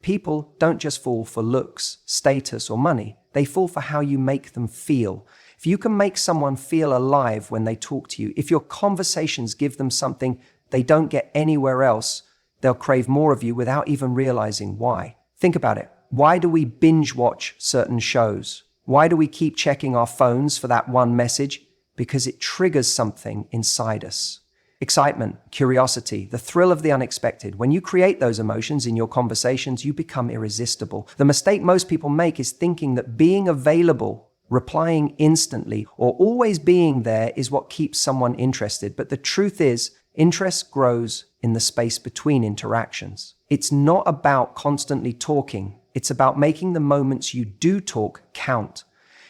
People don't just fall for looks, status, or money. They fall for how you make them feel. If you can make someone feel alive when they talk to you, if your conversations give them something they don't get anywhere else, they'll crave more of you without even realizing why. Think about it. Why do we binge watch certain shows? Why do we keep checking our phones for that one message? Because it triggers something inside us. Excitement, curiosity, the thrill of the unexpected. When you create those emotions in your conversations, you become irresistible. The mistake most people make is thinking that being available, replying instantly, or always being there is what keeps someone interested. But the truth is, interest grows in the space between interactions. It's not about constantly talking. It's about making the moments you do talk count.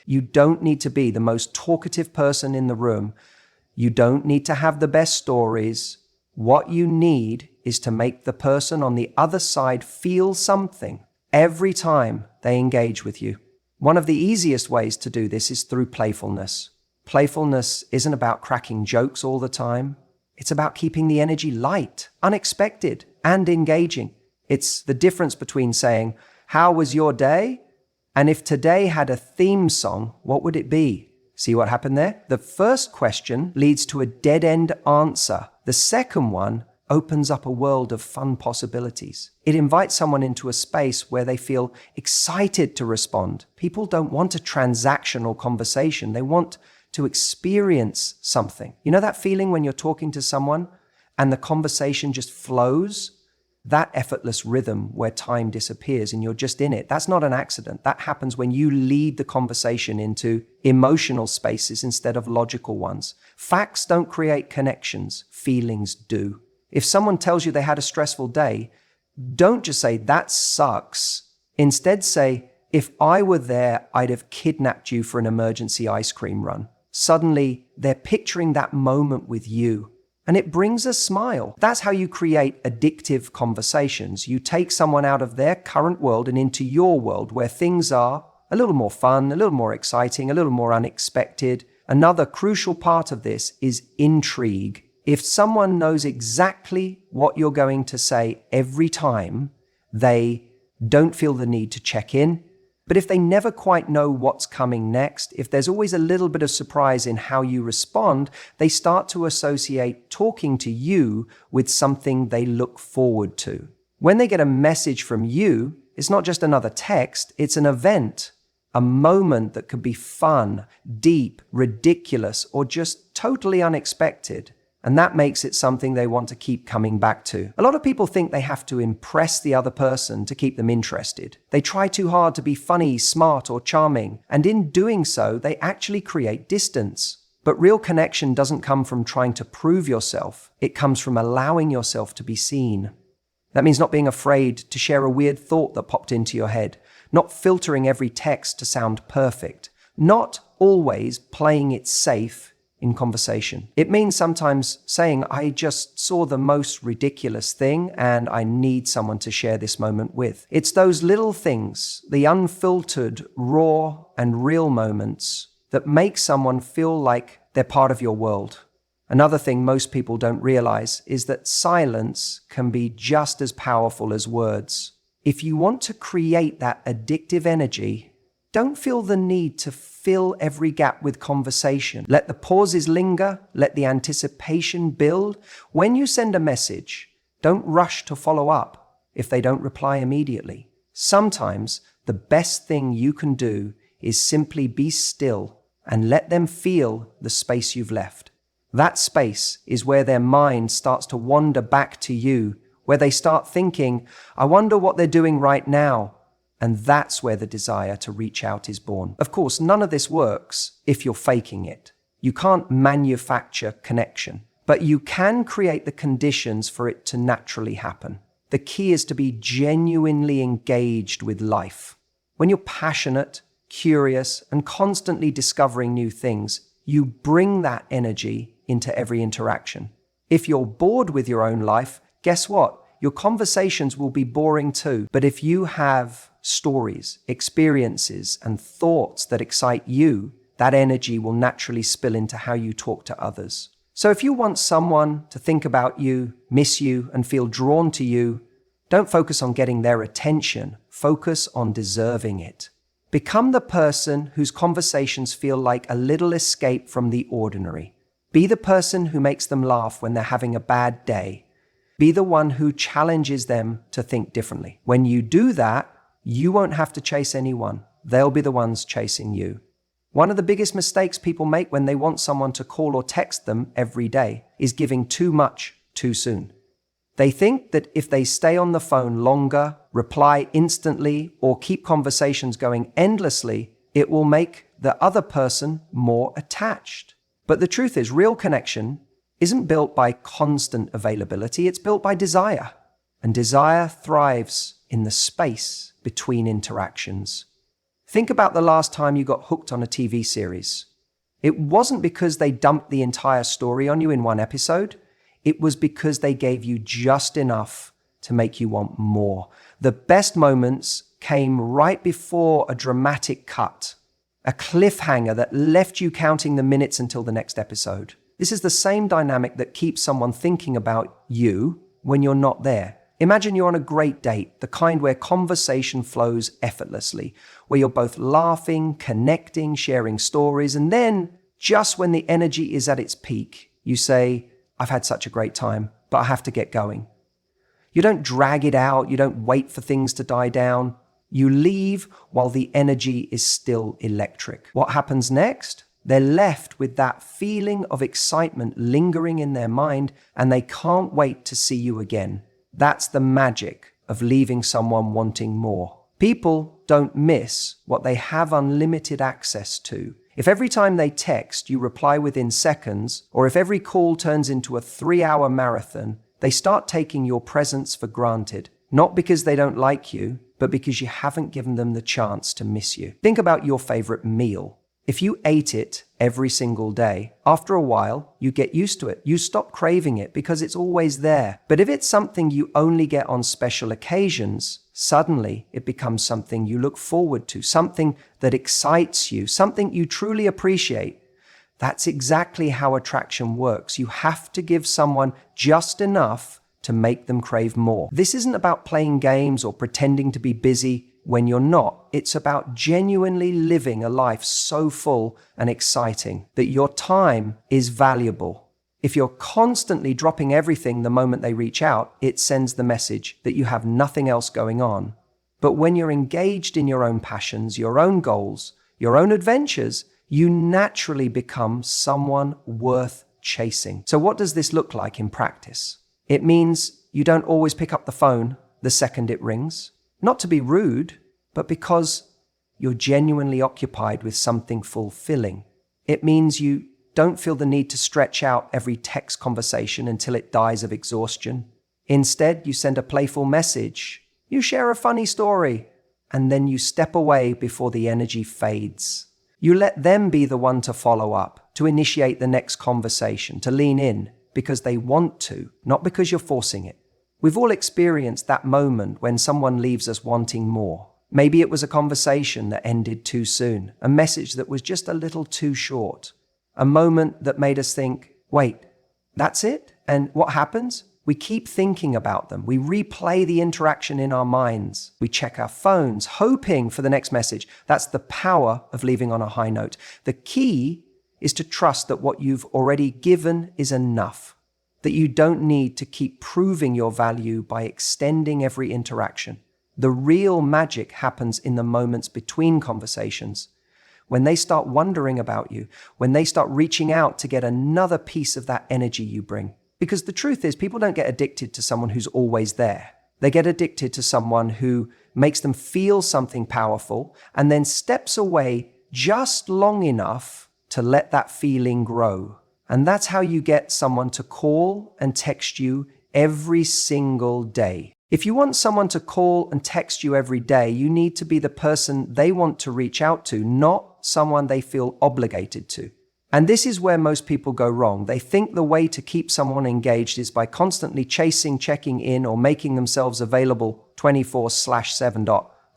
You don't need to be the most talkative person in the room. You don't need to have the best stories. What you need is to make the person on the other side feel something every time they engage with you. One of the easiest ways to do this is through playfulness. Playfulness isn't about cracking jokes all the time. It's about keeping the energy light, unexpected, and engaging. It's the difference between saying, "How was your day?" and "If today had a theme song, what would it be?" See what happened there? The first question leads to a dead-end answer. The second one opens up a world of fun possibilities. It invites someone into a space where they feel excited to respond. People don't want a transactional conversation. They want to experience something. You know that feeling when you're talking to someone and the conversation just flows? That effortless rhythm where time disappears and you're just in it. That's not an accident. That happens when you lead the conversation into emotional spaces instead of logical ones. Facts don't create connections. Feelings do. If someone tells you they had a stressful day, don't just say, "That sucks." Instead say, "If I were there, I'd have kidnapped you for an emergency ice cream run." Suddenly, they're picturing that moment with you. And it brings a smile. That's how you create addictive conversations. You take someone out of their current world and into your world where things are a little more fun, a little more exciting, a little more unexpected. Another crucial part of this is intrigue. If someone knows exactly what you're going to say every time, they don't feel the need to check in. But if they never quite know what's coming next, if there's always a little bit of surprise in how you respond, they start to associate talking to you with something they look forward to. When they get a message from you, it's not just another text, it's an event, a moment that could be fun, deep, ridiculous, or just totally unexpected. And that makes it something they want to keep coming back to. A lot of people think they have to impress the other person to keep them interested. They try too hard to be funny, smart, or charming, and in doing so, they actually create distance. But real connection doesn't come from trying to prove yourself. It comes from allowing yourself to be seen. That means not being afraid to share a weird thought that popped into your head, not filtering every text to sound perfect, not always playing it safe in conversation. It means sometimes saying, "I just saw the most ridiculous thing and I need someone to share this moment with." It's those little things, the unfiltered, raw, and real moments that make someone feel like they're part of your world. Another thing most people don't realize is that silence can be just as powerful as words. If you want to create that addictive energy, don't feel the need to fill every gap with conversation. Let the pauses linger, let the anticipation build. When you send a message, don't rush to follow up if they don't reply immediately. Sometimes the best thing you can do is simply be still and let them feel the space you've left. That space is where their mind starts to wander back to you, where they start thinking, "I wonder what they're doing right now." And that's where the desire to reach out is born. Of course, none of this works if you're faking it. You can't manufacture connection, but you can create the conditions for it to naturally happen. The key is to be genuinely engaged with life. When you're passionate, curious, and constantly discovering new things, you bring that energy into every interaction. If you're bored with your own life, guess what? Your conversations will be boring too. But if you have stories, experiences, and thoughts that excite you, that energy will naturally spill into how you talk to others. So if you want someone to think about you, miss you, and feel drawn to you, Don't focus on getting their attention. Focus on deserving it. Become the person whose conversations feel like a little escape from the ordinary. Be the person who makes them laugh when they're having a bad day. Be the one who challenges them to think differently. When you do that, you won't have to chase anyone. They'll be the ones chasing you. One of the biggest mistakes people make when they want someone to call or text them every day is giving too much too soon. They think that if they stay on the phone longer, reply instantly, or keep conversations going endlessly, it will make the other person more attached. But the truth is, real connection isn't built by constant availability, it's built by desire. And desire thrives in the space between interactions. Think about the last time you got hooked on a TV series. It wasn't because they dumped the entire story on you in one episode. It was because they gave you just enough to make you want more. The best moments came right before a dramatic cut, a cliffhanger that left you counting the minutes until the next episode. This is the same dynamic that keeps someone thinking about you when you're not there. Imagine you're on a great date, the kind where conversation flows effortlessly, where you're both laughing, connecting, sharing stories, and then, just when the energy is at its peak, you say, "I've had such a great time, but I have to get going." You don't drag it out, you don't wait for things to die down. You leave while the energy is still electric. What happens next? They're left with that feeling of excitement lingering in their mind, and they can't wait to see you again. That's the magic of leaving someone wanting more. People don't miss what they have unlimited access to. If every time they text you reply within seconds, or if every call turns into a 3-hour marathon, they start taking your presence for granted, not because they don't like you, but because you haven't given them the chance to miss you. Think about your favorite meal. If you ate it every single day, after a while, you get used to it. You stop craving it because it's always there. But if it's something you only get on special occasions, suddenly it becomes something you look forward to, something that excites you, something you truly appreciate. That's exactly how attraction works. You have to give someone just enough to make them crave more. This isn't about playing games or pretending to be busy when you're not. It's about genuinely living a life so full and exciting that your time is valuable. If you're constantly dropping everything the moment they reach out, it sends the message that you have nothing else going on. But when you're engaged in your own passions, your own goals, your own adventures, you naturally become someone worth chasing. So what does this look like in practice? It means you don't always pick up the phone the second it rings. Not to be rude, but because you're genuinely occupied with something fulfilling. It means you don't feel the need to stretch out every text conversation until it dies of exhaustion. Instead, you send a playful message, you share a funny story, and then you step away before the energy fades. You let them be the one to follow up, to initiate the next conversation, to lean in because they want to, not because you're forcing it. We've all experienced that moment when someone leaves us wanting more. Maybe it was a conversation that ended too soon, a message that was just a little too short, a moment that made us think, wait, that's it? And what happens? We keep thinking about them. We replay the interaction in our minds. We check our phones, hoping for the next message. That's the power of leaving on a high note. The key is to trust that what you've already given is enough, that you don't need to keep proving your value by extending every interaction. The real magic happens in the moments between conversations, when they start wondering about you, when they start reaching out to get another piece of that energy you bring. Because the truth is, people don't get addicted to someone who's always there. They get addicted to someone who makes them feel something powerful and then steps away just long enough to let that feeling grow. And that's how you get someone to call and text you every single day. If you want someone to call and text you every day, you need to be the person they want to reach out to, not someone they feel obligated to. And this is where most people go wrong. They think the way to keep someone engaged is by constantly chasing, checking in, or making themselves available 24/7.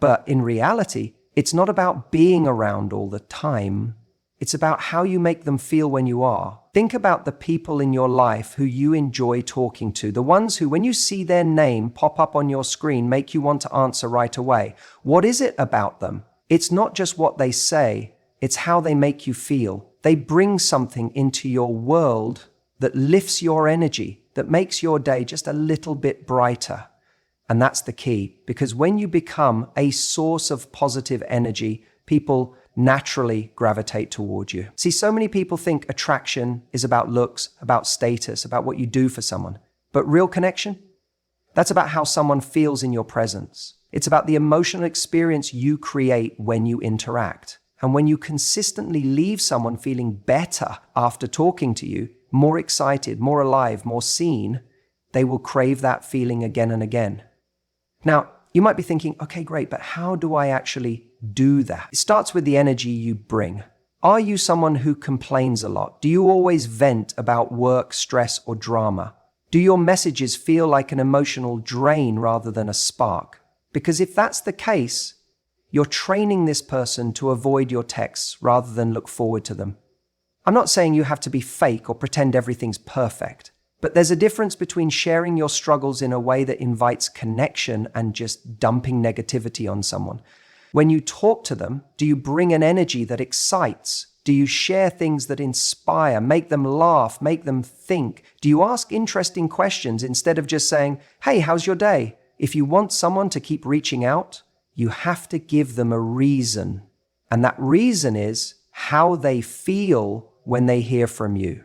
But in reality, it's not about being around all the time. It's about how you make them feel when you are. Think about the people in your life who you enjoy talking to, the ones who, when you see their name pop up on your screen, make you want to answer right away. What is it about them? It's not just what they say, it's how they make you feel. They bring something into your world that lifts your energy, that makes your day just a little bit brighter. And that's the key, because when you become a source of positive energy, people naturally gravitate toward you. See, so many people think attraction is about looks, about status, about what you do for someone. But real connection? That's about how someone feels in your presence. It's about the emotional experience you create when you interact. And when you consistently leave someone feeling better after talking to you, more excited, more alive, more seen, they will crave that feeling again and again. Now, you might be thinking, okay, great, but how do I actually do that? It starts with the energy you bring. Are you someone who complains a lot? Do you always vent about work, stress, or drama? Do your messages feel like an emotional drain rather than a spark? Because if that's the case, you're training this person to avoid your texts rather than look forward to them. I'm not saying you have to be fake or pretend everything's perfect, but there's a difference between sharing your struggles in a way that invites connection and just dumping negativity on someone. When you talk to them, do you bring an energy that excites? Do you share things that inspire, make them laugh, make them think? Do you ask interesting questions instead of just saying, hey, how's your day? If you want someone to keep reaching out, you have to give them a reason. And that reason is how they feel when they hear from you.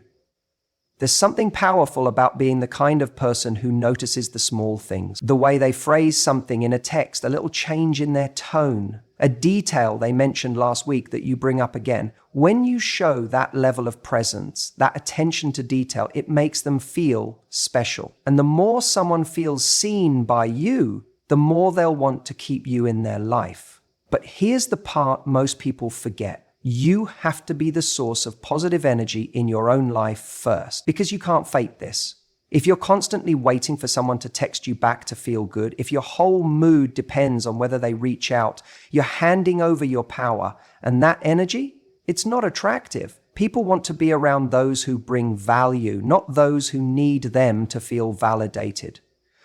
There's something powerful about being the kind of person who notices the small things, the way they phrase something in a text, a little change in their tone, a detail they mentioned last week that you bring up again. When you show that level of presence, that attention to detail, it makes them feel special. And the more someone feels seen by you, the more they'll want to keep you in their life. But here's the part most people forget. You have to be the source of positive energy in your own life first, because you can't fake this. If you're constantly waiting for someone to text you back to feel good, if your whole mood depends on whether they reach out, you're handing over your power. And that energy, it's not attractive. People want to be around those who bring value, not those who need them to feel validated.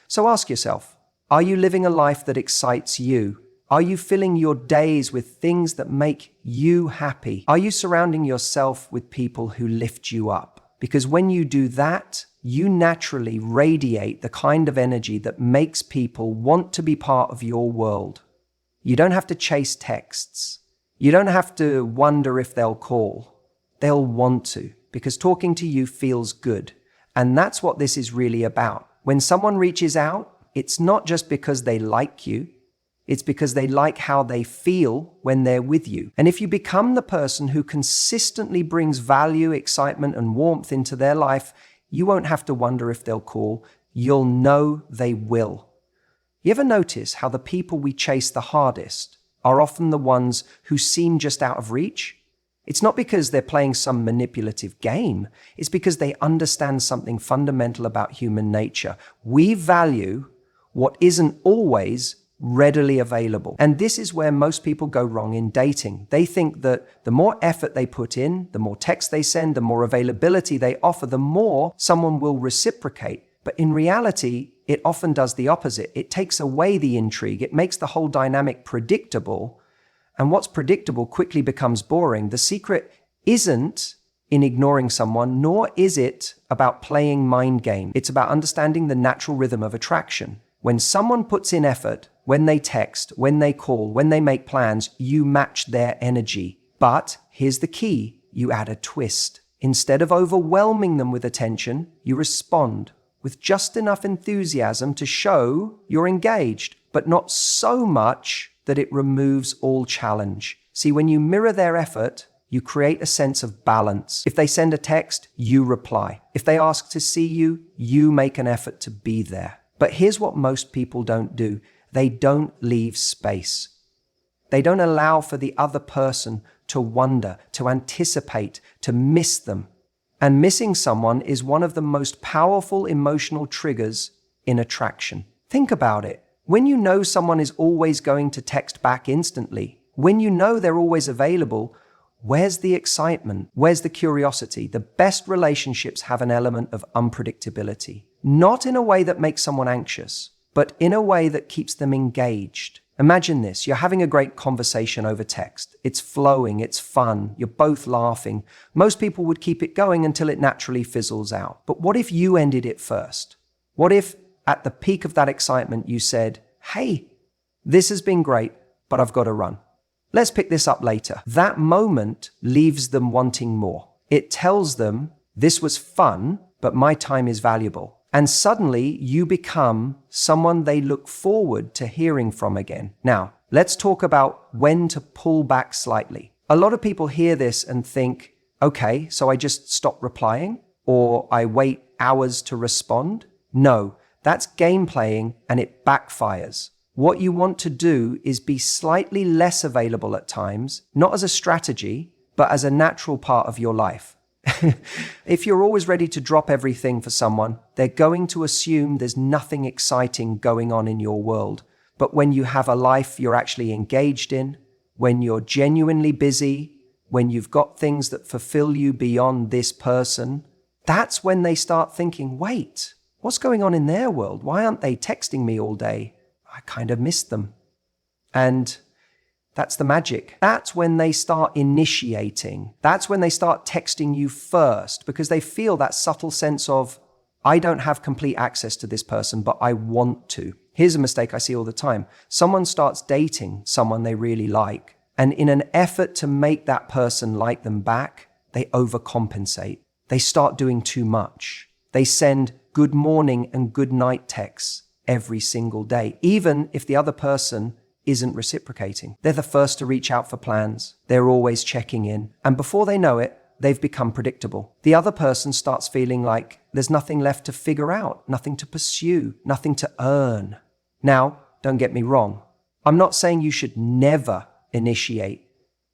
So ask yourself, are you living a life that excites you? Are you filling your days with things that make you happy? Are you surrounding yourself with people who lift you up? Because when you do that, you naturally radiate the kind of energy that makes people want to be part of your world. You don't have to chase texts. You don't have to wonder if they'll call. They'll want to, because talking to you feels good. And that's what this is really about. When someone reaches out, it's not just because they like you. It's because they like how they feel when they're with you. And if you become the person who consistently brings value, excitement, and warmth into their life, you won't have to wonder if they'll call. You'll know they will. You ever notice how the people we chase the hardest are often the ones who seem just out of reach? It's not because they're playing some manipulative game. It's because they understand something fundamental about human nature. We value what isn't always readily available. And this is where most people go wrong in dating. They think that the more effort they put in, the more text they send, the more availability they offer, the more someone will reciprocate. But in reality, it often does the opposite. It takes away the intrigue. It makes the whole dynamic predictable. And what's predictable quickly becomes boring. The secret isn't in ignoring someone, nor is it about playing mind game. It's about understanding the natural rhythm of attraction. When someone puts in effort, when they text, when they call, when they make plans, you match their energy. But here's the key, you add a twist. Instead of overwhelming them with attention, you respond with just enough enthusiasm to show you're engaged, but not so much that it removes all challenge. See, when you mirror their effort, you create a sense of balance. If they send a text, you reply. If they ask to see you, you make an effort to be there. But here's what most people don't do. They don't leave space. They don't allow for the other person to wonder, to anticipate, to miss them. And missing someone is one of the most powerful emotional triggers in attraction. Think about it. When you know someone is always going to text back instantly, when you know they're always available, Where's the excitement? Where's the curiosity? The best relationships have an element of unpredictability. Not in a way that makes someone anxious, but in a way that keeps them engaged. Imagine this, you're having a great conversation over text. It's flowing, it's fun, you're both laughing. Most people would keep it going until it naturally fizzles out. But what if you ended it first? What if at the peak of that excitement you said, "Hey, this has been great, but I've got to run. Let's pick this up later." That moment leaves them wanting more. It tells them, "This was fun, but my time is valuable." And suddenly you become someone they look forward to hearing from again. Now, let's talk about when to pull back slightly. A lot of people hear this and think, okay, so I just stop replying or I wait hours to respond. No, that's game playing and it backfires. What you want to do is be slightly less available at times, not as a strategy, but as a natural part of your life. If you're always ready to drop everything for someone, they're going to assume there's nothing exciting going on in your world. But when you have a life you're actually engaged in, when you're genuinely busy, when you've got things that fulfill you beyond this person, that's when they start thinking, wait, what's going on in their world? Why aren't they texting me all day? I kind of missed them. And that's the magic. That's when they start initiating. That's when they start texting you first because they feel that subtle sense of, I don't have complete access to this person, but I want to. Here's a mistake I see all the time. Someone starts dating someone they really like, and in an effort to make that person like them back, they overcompensate. They start doing too much. They send good morning and good night texts every single day, even if the other person isn't reciprocating. They're the first to reach out for plans. They're always checking in. And before they know it, they've become predictable. The other person starts feeling like there's nothing left to figure out, nothing to pursue, nothing to earn. Now, don't get me wrong. I'm not saying you should never initiate.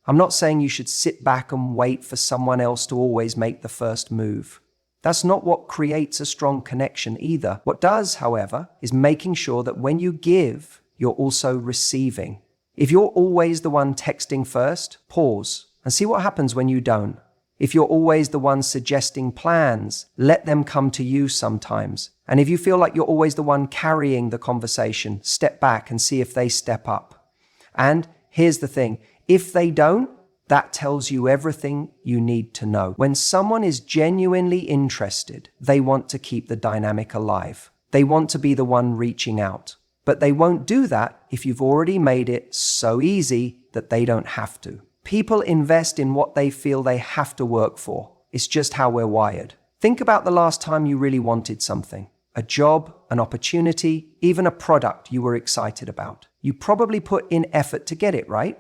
I'm not saying you should sit back and wait for someone else to always make the first move. That's not what creates a strong connection either. What does, however, is making sure that when you give, you're also receiving. If you're always the one texting first, pause and see what happens when you don't. If you're always the one suggesting plans, let them come to you sometimes. And if you feel like you're always the one carrying the conversation, step back and see if they step up. And here's the thing, if they don't, that tells you everything you need to know. When someone is genuinely interested, they want to keep the dynamic alive. They want to be the one reaching out. But they won't do that if you've already made it so easy that they don't have to. People invest in what they feel they have to work for. It's just how we're wired. Think about the last time you really wanted something. A job, an opportunity, even a product you were excited about. You probably put in effort to get it, right?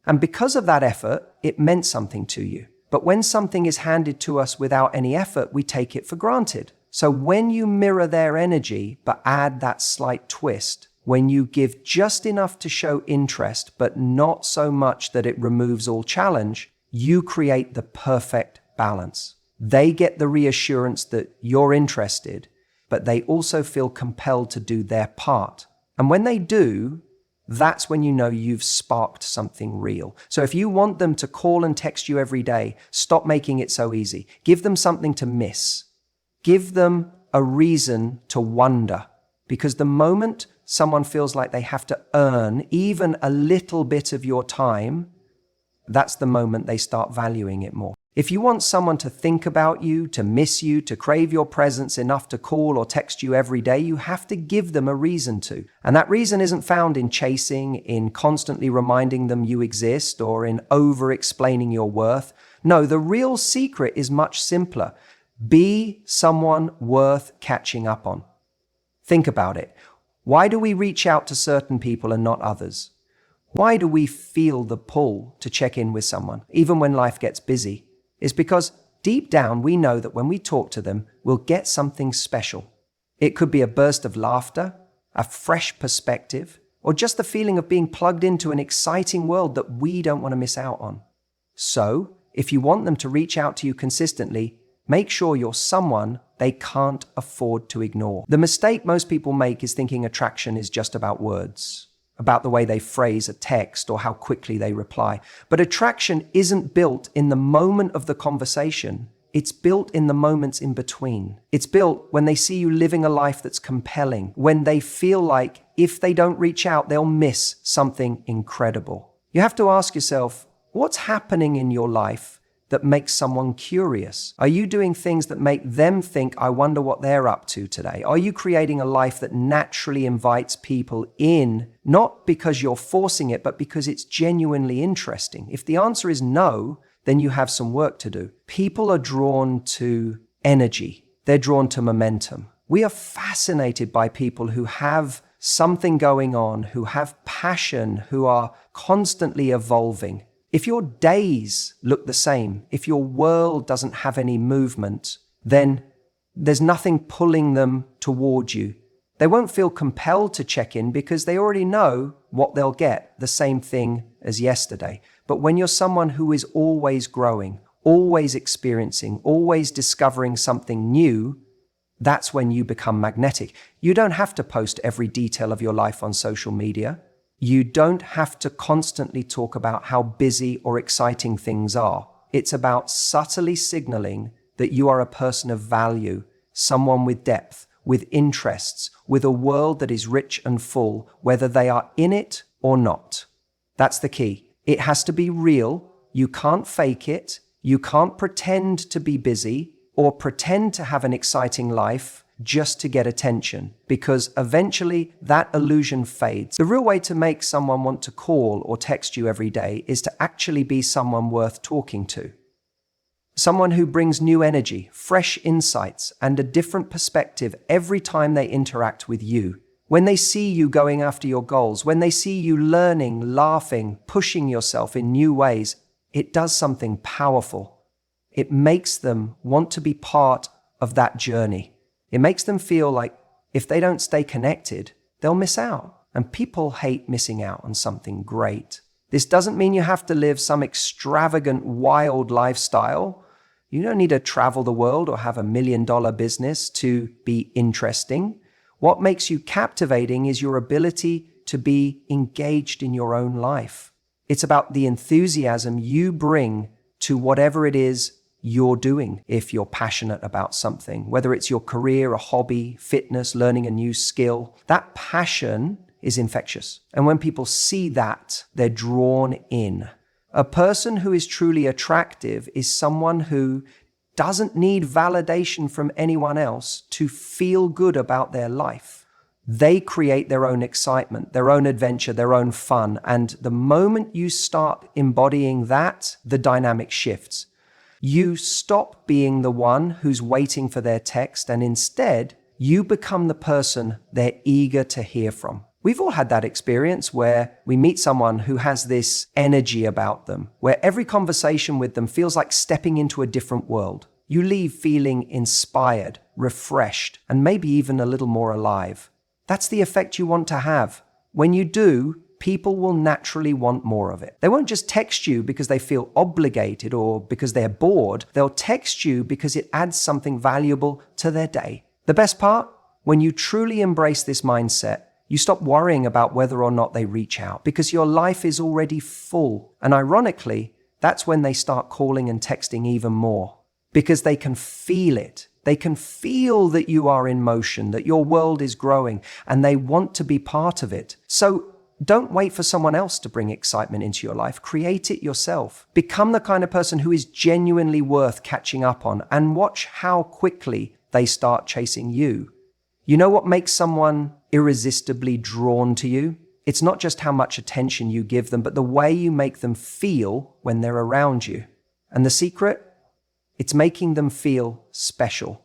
And because of that effort, it meant something to you. But when something is handed to us without any effort, we take it for granted. So when you mirror their energy, but add that slight twist, when you give just enough to show interest, but not so much that it removes all challenge, you create the perfect balance. They get the reassurance that you're interested, but they also feel compelled to do their part. And when they do, that's when you know you've sparked something real. So if you want them to call and text you every day, stop making it so easy. Give them something to miss. Give them a reason to wonder. Because the moment someone feels like they have to earn even a little bit of your time, that's the moment they start valuing it more. If you want someone to think about you, to miss you, to crave your presence enough to call or text you every day, you have to give them a reason to. And that reason isn't found in chasing, in constantly reminding them you exist, or in over-explaining your worth. No, the real secret is much simpler. Be someone worth catching up on. Think about it. Why do we reach out to certain people and not others? Why do we feel the pull to check in with someone, even when life gets busy? It's because deep down we know that when we talk to them, we'll get something special. It could be a burst of laughter, a fresh perspective, or just the feeling of being plugged into an exciting world that we don't want to miss out on. So, if you want them to reach out to you consistently, make sure you're someone they can't afford to ignore. The mistake most people make is thinking attraction is just about words, about the way they phrase a text or how quickly they reply. But attraction isn't built in the moment of the conversation. It's built in the moments in between. It's built when they see you living a life that's compelling, when they feel like if they don't reach out, they'll miss something incredible. You have to ask yourself, what's happening in your life that makes someone curious? Are you doing things that make them think, I wonder what they're up to today? Are you creating a life that naturally invites people in, not because you're forcing it, but because it's genuinely interesting? If the answer is no, then you have some work to do. People are drawn to energy. They're drawn to momentum. We are fascinated by people who have something going on, who have passion, who are constantly evolving. If your days look the same, if your world doesn't have any movement, then there's nothing pulling them toward you. They won't feel compelled to check in because they already know what they'll get, the same thing as yesterday. But when you're someone who is always growing, always experiencing, always discovering something new, that's when you become magnetic. You don't have to post every detail of your life on social media. You don't have to constantly talk about how busy or exciting things are. It's about subtly signaling that you are a person of value, someone with depth, with interests, with a world that is rich and full, whether they are in it or not. That's the key. It has to be real. You can't fake it. You can't pretend to be busy or pretend to have an exciting life just to get attention, because eventually that illusion fades. The real way to make someone want to call or text you every day is to actually be someone worth talking to. Someone who brings new energy, fresh insights, and a different perspective every time they interact with you. When they see you going after your goals, when they see you learning, laughing, pushing yourself in new ways, it does something powerful. It makes them want to be part of that journey. It makes them feel like if they don't stay connected, they'll miss out. And people hate missing out on something great. This doesn't mean you have to live some extravagant, wild lifestyle. You don't need to travel the world or have $1 million business to be interesting. What makes you captivating is your ability to be engaged in your own life. It's about the enthusiasm you bring to whatever it is you're doing. If you're passionate about something, whether it's your career, a hobby, fitness, learning a new skill, that passion is infectious. And when people see that, they're drawn in. A person who is truly attractive is someone who doesn't need validation from anyone else to feel good about their life. They create their own excitement, their own adventure, their own fun. And the moment you start embodying that, the dynamic shifts. You stop being the one who's waiting for their text, and instead, you become the person they're eager to hear from. We've all had that experience where we meet someone who has this energy about them, where every conversation with them feels like stepping into a different world. You leave feeling inspired, refreshed, and maybe even a little more alive. That's the effect you want to have. When you do, people will naturally want more of it. They won't just text you because they feel obligated or because they're bored. They'll text you because it adds something valuable to their day. The best part? When you truly embrace this mindset, you stop worrying about whether or not they reach out because your life is already full. And ironically, that's when they start calling and texting even more because they can feel it. They can feel that you are in motion, that your world is growing, and they want to be part of it. So don't wait for someone else to bring excitement into your life. Create it yourself. Become the kind of person who is genuinely worth catching up on, and watch how quickly they start chasing you. You know what makes someone irresistibly drawn to you? It's not just how much attention you give them, but the way you make them feel when they're around you. And the secret? It's making them feel special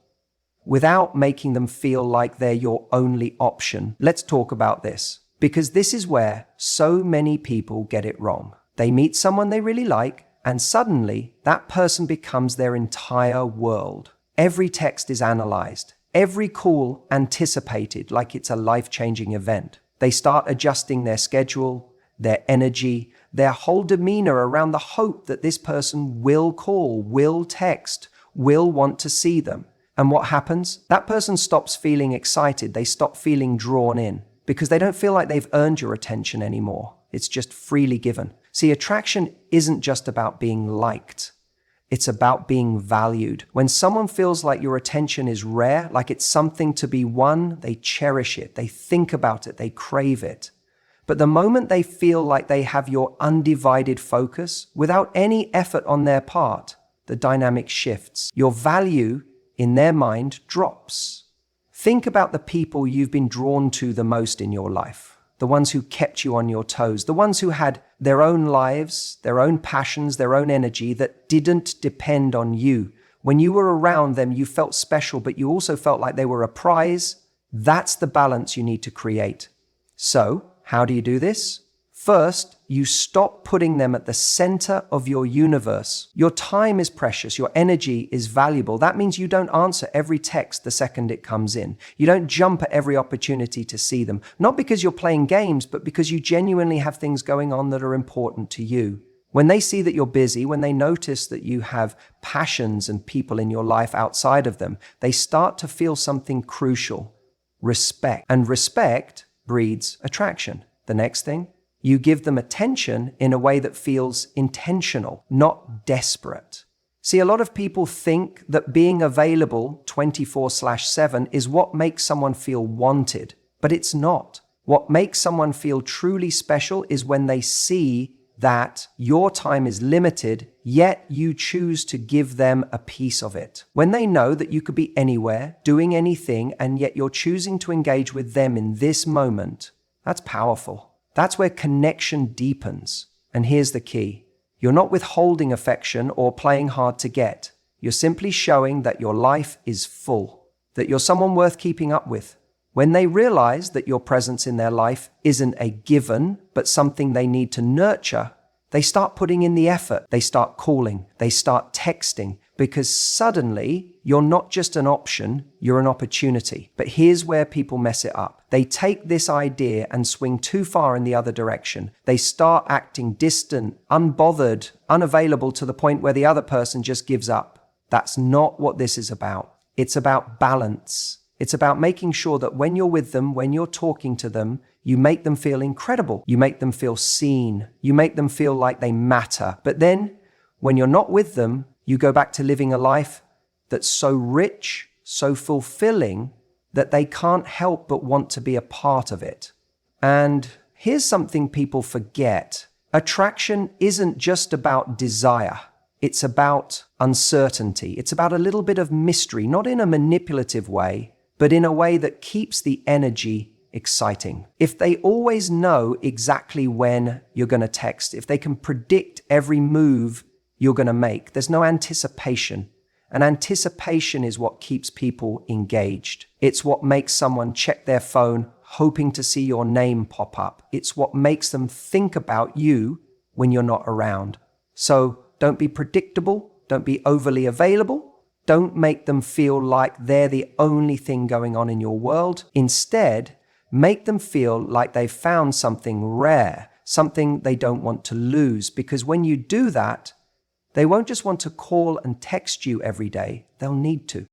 without making them feel like they're your only option. Let's talk about this, because this is where so many people get it wrong. They meet someone they really like, and suddenly that person becomes their entire world. Every text is analyzed, every call anticipated like it's a life-changing event. They start adjusting their schedule, their energy, their whole demeanor around the hope that this person will call, will text, will want to see them. And what happens? That person stops feeling excited. They stop feeling drawn in. because they don't feel like they've earned your attention anymore. It's just freely given. See, attraction isn't just about being liked. It's about being valued. When someone feels like your attention is rare, like it's something to be won, they cherish it, they think about it, they crave it. But the moment they feel like they have your undivided focus, without any effort on their part, the dynamic shifts. Your value in their mind drops. Think about the people you've been drawn to the most in your life. The ones who kept you on your toes, the ones who had their own lives, their own passions, their own energy that didn't depend on you. When you were around them, you felt special, but you also felt like they were a prize. That's the balance you need to create. So, how do you do this? First, you stop putting them at the center of your universe. Your time is precious. Your energy is valuable. That means you don't answer every text the second it comes in. You don't jump at every opportunity to see them. Not because you're playing games, but because you genuinely have things going on that are important to you. When they see that you're busy, when they notice that you have passions and people in your life outside of them, they start to feel something crucial: respect. And respect breeds attraction. The next thing, you give them attention in a way that feels intentional, not desperate. See, a lot of people think that being available 24/7 is what makes someone feel wanted, but it's not. What makes someone feel truly special is when they see that your time is limited, yet you choose to give them a piece of it. When they know that you could be anywhere, doing anything, and yet you're choosing to engage with them in this moment, that's powerful. That's where connection deepens. And here's the key. You're not withholding affection or playing hard to get. You're simply showing that your life is full, that you're someone worth keeping up with. When they realize that your presence in their life isn't a given, but something they need to nurture, they start putting in the effort. They start calling. They start texting, because suddenly you're not just an option, you're an opportunity. But here's where people mess it up. They take this idea and swing too far in the other direction. They start acting distant, unbothered, unavailable to the point where the other person just gives up. That's not what this is about. It's about balance. It's about making sure that when you're with them, when you're talking to them, you make them feel incredible. You make them feel seen. You make them feel like they matter. But then, when you're not with them, you go back to living a life that's so rich, so fulfilling, that they can't help but want to be a part of it. And here's something people forget. Attraction isn't just about desire. It's about uncertainty. It's about a little bit of mystery, not in a manipulative way, but in a way that keeps the energy exciting. If they always know exactly when you're going to text, if they can predict every move you're going to make, there's no anticipation. And anticipation is what keeps people engaged. It's what makes someone check their phone hoping to see your name pop up. It's what makes them think about you when you're not around. So don't be predictable. Don't be overly available. Don't make them feel like they're the only thing going on in your world. Instead, make them feel like they've found something rare, something they don't want to lose. Because when you do that, they won't just want to call and text you every day. They'll need to.